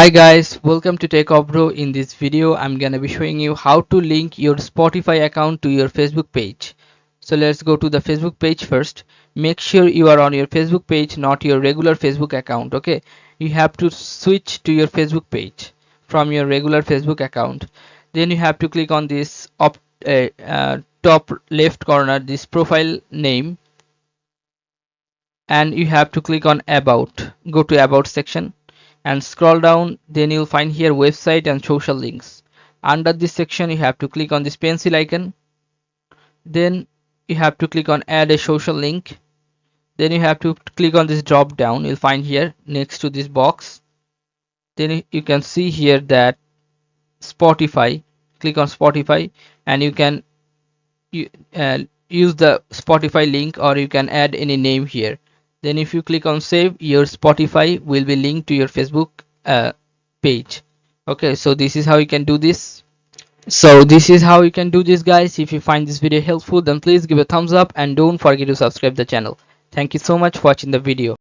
Hi guys, welcome to Techavro. In this video, I'm gonna be showing you how to link your Spotify account to your Facebook page. So let's go to the Facebook page first. Make sure you are on your Facebook page, not your regular Facebook account. Okay, you have to switch to your Facebook page from your regular Facebook account. Then you have to click on this top left corner, this profile name, and you have to click on About. Go to About section and scroll down. Then you'll find here website and social links. Under this section you have to click on this pencil icon. Then you have to click on add a social link. Then you have to click on this drop down. You'll find here next to this box. Then you can see here that Spotify. Click on Spotify and you can use the Spotify link, or you can add any name here. Then if you click on save, your Spotify will be linked to your Facebook page. Okay, so this is how you can do this. Guys. If you find this video helpful, then please give a thumbs up and don't forget to subscribe the channel. Thank you so much for watching the video.